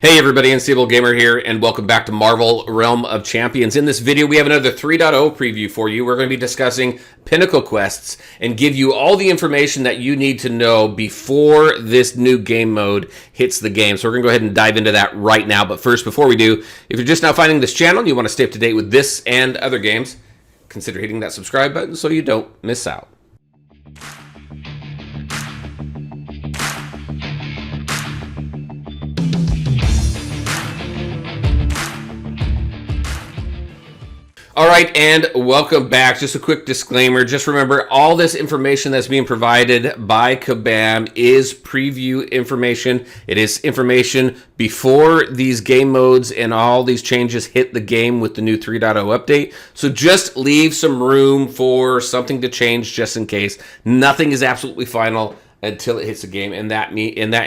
Hey everybody, Unstable Gamer here, and welcome back to Marvel Realm of Champions. In this video, we have another 3.0 preview for you. We're going to be discussing Pinnacle quests and give you all the information that you need to know before this new game mode hits the game. So we're going to go ahead and dive into that right now. But first, before we do, if you're just now finding this channel and you want to stay up to date with this and other games, consider hitting that subscribe button so you don't miss out. All right, and welcome back. Just a quick disclaimer. Just remember, all this information that's being provided by Kabam is preview information. It is information before these game modes and all these changes hit the game with the new 3.0 update. So just leave some room for something to change just in case. Nothing is absolutely final until it hits the game, and that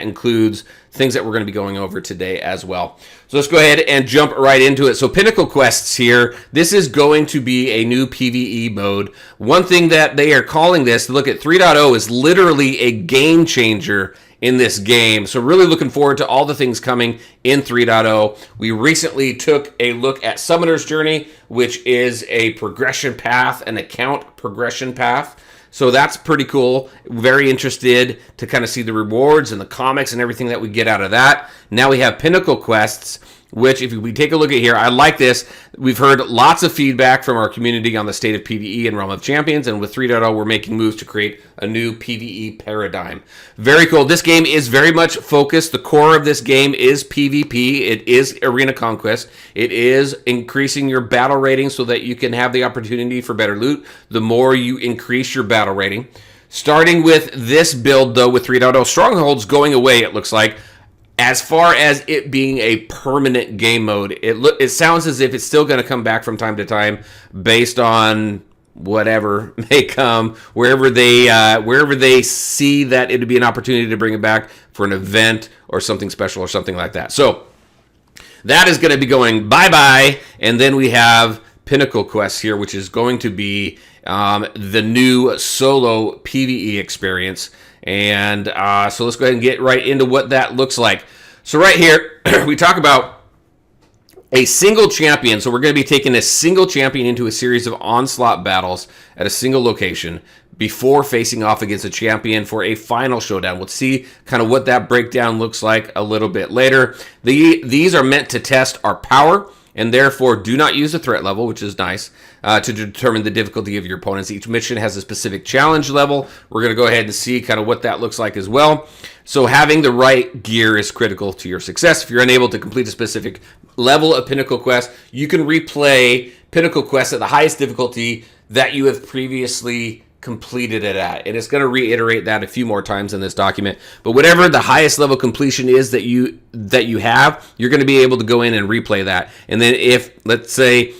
includes things that we're going to be going over today as well. So let's go ahead and jump right into it. So Pinnacle quests here. This is going to be a new PvE mode. One thing that they are calling this, look at 3.0, is literally a game changer in this game. So really looking forward to all the things coming in 3.0. We recently took a look at Summoner's Journey, which is a progression path, an account progression path. So that's pretty cool. Very interested to kind of see the rewards and the comics and everything that we get out of that. Now we have Pinnacle quests, which if we take a look at here, I like this. We've heard lots of feedback from our community on the state of PvE and Realm of Champions, and with 3.0, we're making moves to create a new PvE paradigm. Very cool. This game is very much focused. The core of this game is PvP. It is Arena Conquest. It is increasing your battle rating so that you can have the opportunity for better loot the more you increase your battle rating. Starting with this build, though, with 3.0, Stronghold's going away, it looks like. As far as it being a permanent game mode, it sounds as if it's still going to come back from time to time based on whatever may come, wherever they see that it would be an opportunity to bring it back for an event or something special or something like that. So that is going to be going bye-bye, and then we have Pinnacle quests here, which is going to be the new solo PvE experience. And so let's go ahead and get right into what that looks like. So right here, we talk about a single champion. So we're going to be taking a single champion into a series of onslaught battles at a single location before facing off against a champion for a final showdown. We'll see kind of what that breakdown looks like a little bit later. These are meant to test our power, and therefore do not use the threat level, which is nice, to determine the difficulty of your opponents. Each mission has a specific challenge level. We're going to go ahead and see kind of what that looks like as well. So having the right gear is critical to your success. If you're unable to complete a specific level of Pinnacle Quest, you can replay Pinnacle Quest at the highest difficulty that you have previously completed it at. And it's going to reiterate that a few more times in this document. But whatever the highest level completion is that you have, you're going to be able to go in and replay that. And then if, let's say,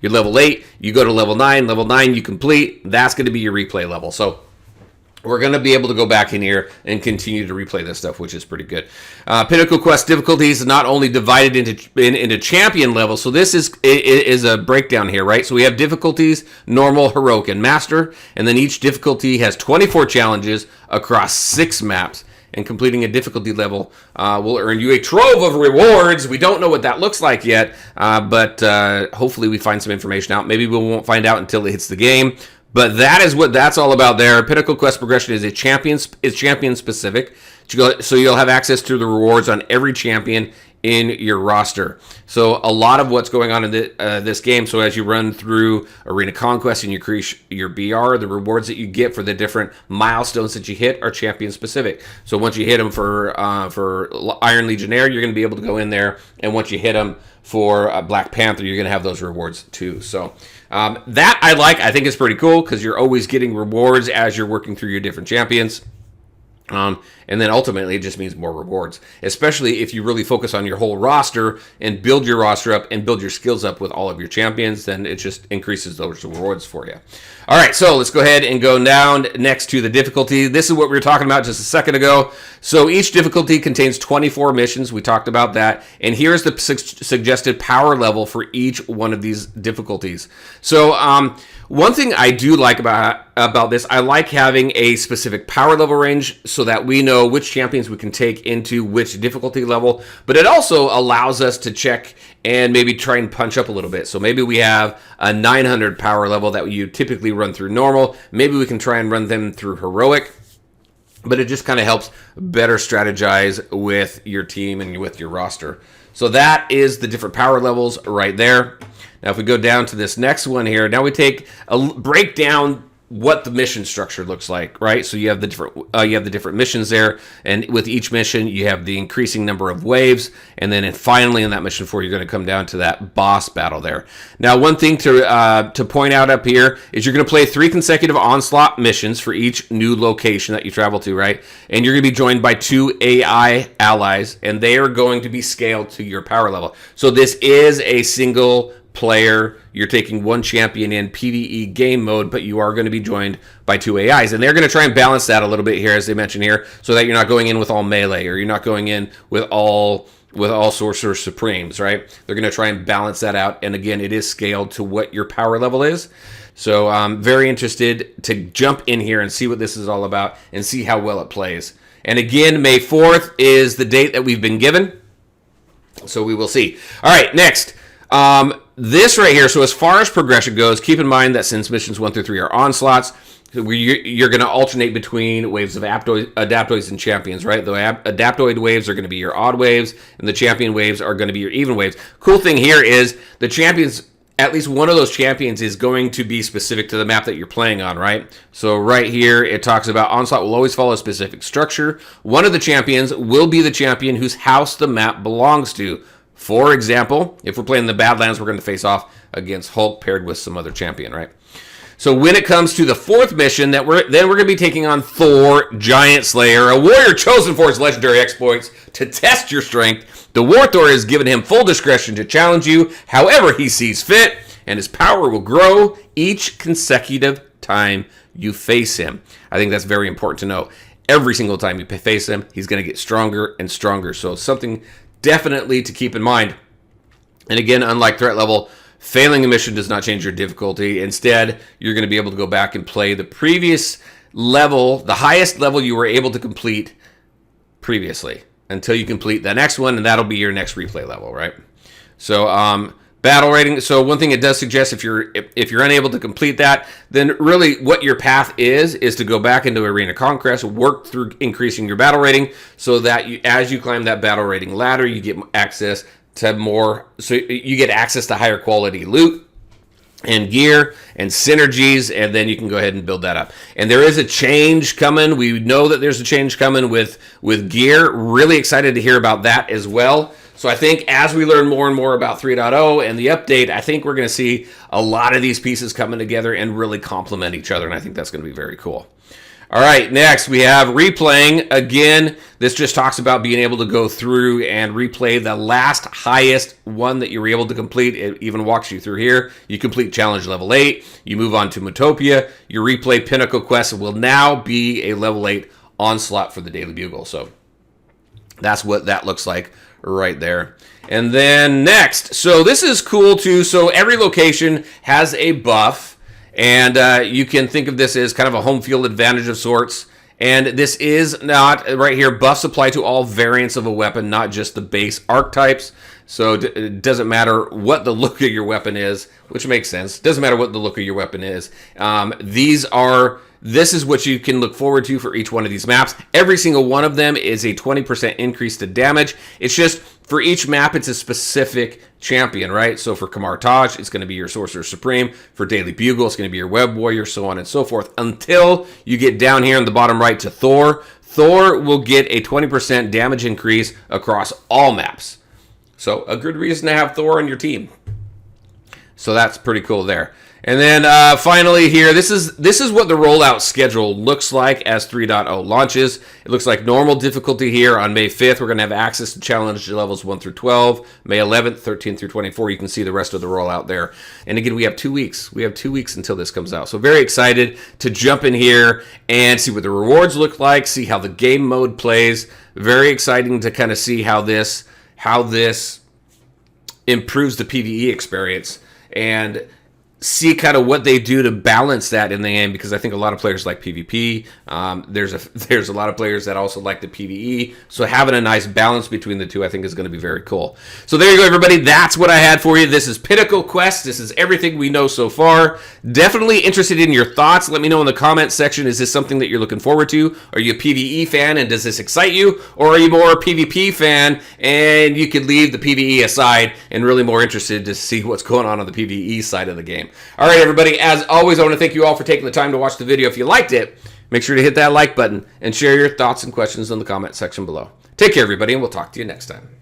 you're level 8, you go to level 9 you complete, that's going to be your replay level. So we're going to be able to go back in here and continue to replay this stuff, which is pretty good. Pinnacle Quest difficulties is not only divided into champion levels. So this is a breakdown here, right? So we have difficulties, normal, heroic, and master. And then each difficulty has 24 challenges across 6 maps. And completing a difficulty level will earn you a trove of rewards. We don't know what that looks like yet, but hopefully we find some information out. Maybe we won't find out until it hits the game. But that is what that's all about there. Pinnacle Quest progression is champion specific. So you'll have access to the rewards on every champion in your roster. So a lot of what's going on in this game. So as you run through Arena Conquest and you increase your BR, the rewards that you get for the different milestones that you hit are champion specific. So once you hit them for Iron Legionnaire, you're going to be able to go in there, and once you hit them for Black Panther, you're going to have those rewards too. So that I like. I think it's pretty cool because you're always getting rewards as you're working through your different champions. And then ultimately, it just means more rewards, especially if you really focus on your whole roster and build your roster up and build your skills up with all of your champions, then it just increases those rewards for you. All right, so let's go ahead and go down next to the difficulty. This is what we were talking about just a second ago. So each difficulty contains 24 missions. We talked about that. And here's the suggested power level for each one of these difficulties. So one thing I do like about this, I like having a specific power level range so so that we know which champions we can take into which difficulty level, but it also allows us to check and maybe try and punch up a little bit. So maybe we have a 900 power level that you typically run through normal. Maybe we can try and run them through heroic, but it just kind of helps better strategize with your team and with your roster. So that is the different power levels right there. Now, if we go down to this next one here, now we take a breakdown what the mission structure looks like, right? So you have the different missions there, and with each mission you have the increasing number of waves, and then finally in that mission 4 you're going to come down to that boss battle there. Now, one thing to point out up here is you're going to play 3 consecutive onslaught missions for each new location that you travel to, right? And you're going to be joined by 2 AI allies, and they are going to be scaled to your power level. So this is a single player. You're taking one champion in PvE game mode, but you are going to be joined by 2 AIs, and they're going to try and balance that a little bit here, as they mentioned here, so that you're not going in with all melee, or you're not going in with all sorcerer supremes, right? They're going to try and balance that out, and again, it is scaled to what your power level is. So I'm very interested to jump in here and see what this is all about and see how well it plays. And again, May 4th is the date that we've been given, so we will see. All right, next. This right here, so as far as progression goes, keep in mind that since missions 1 through 3 are onslaughts, you're going to alternate between waves of adaptoids and champions, right? The adaptoid waves are going to be your odd waves, and the champion waves are going to be your even waves. Cool thing here is the champions, at least one of those champions is going to be specific to the map that you're playing on, right? So right here, it talks about onslaught will always follow a specific structure. One of the champions will be the champion whose house the map belongs to. For example, if we're playing the Badlands, we're going to face off against Hulk paired with some other champion, right? So when it comes to the 4th mission, we're going to be taking on Thor, Giant Slayer, a warrior chosen for his legendary exploits to test your strength. The War Thor has given him full discretion to challenge you however he sees fit, and his power will grow each consecutive time you face him. I think that's very important to know. Every single time you face him, he's going to get stronger and stronger. So it's something definitely to keep in mind. And again, unlike threat level, failing a mission does not change your difficulty. Instead, you're going to be able to go back and play the previous level, the highest level you were able to complete previously, until you complete the next one, and that'll be your next replay level, right? So, battle rating. So one thing it does suggest, if you're unable to complete that, then really what your path is to go back into Arena Conquest, work through increasing your battle rating, so that as you climb that battle rating ladder, you get access to more. So you get access to higher quality loot and gear and synergies, and then you can go ahead and build that up. And there is a change coming. We know that there's a change coming with gear. Really excited to hear about that as well. So I think as we learn more and more about 3.0 and the update, I think we're going to see a lot of these pieces coming together and really complement each other, and I think that's going to be very cool. All right, next we have replaying. Again, this just talks about being able to go through and replay the last highest one that you were able to complete. It even walks you through here. You complete challenge level 8, you move on to Metopia. Your replay Pinnacle quest will now be a level 8 onslaught for the Daily Bugle. So that's what that looks like right there. And then next, so this is cool too. So every location has a buff, and you can think of this as kind of a home field advantage of sorts. And this is not, right here, buffs apply to all variants of a weapon, not just the base archetypes. So it doesn't matter what the look of your weapon is, which makes sense. Doesn't matter what the look of your weapon is. This is what you can look forward to for each one of these maps. Every single one of them is a 20% increase to damage. It's just for each map, it's a specific champion, right? So for Kamar Taj, it's going to be your Sorcerer Supreme. For Daily Bugle, it's going to be your Web Warrior, so on and so forth, until you get down here in the bottom right to Thor. Thor will get a 20% damage increase across all maps. So a good reason to have Thor on your team. So that's pretty cool there. And then finally here, this is what the rollout schedule looks like as 3.0 launches. It looks like normal difficulty here on May 5th. We're going to have access to challenge levels 1 through 12. May 11th, 13 through 24. You can see the rest of the rollout there. And again, we have 2 weeks. We have 2 weeks until this comes out. So very excited to jump in here and see what the rewards look like, see how the game mode plays. Very exciting to kind of see how this improves the PvE experience. And see kind of what they do to balance that in the end, because I think a lot of players like PvP. There's a lot of players that also like the PvE. So having a nice balance between the two, I think, is going to be very cool. So there you go, everybody. That's what I had for you. This is Pinnacle Quest. This is everything we know so far. Definitely interested in your thoughts. Let me know in the comments section. Is this something that you're looking forward to? Are you a PvE fan and does this excite you? Or are you more a PvP fan and you could leave the PvE aside and really more interested to see what's going on the PvE side of the game? All right, everybody, as always, I want to thank you all for taking the time to watch the video. If you liked it, make sure to hit that like button and share your thoughts and questions in the comment section below. Take care, everybody, and we'll talk to you next time.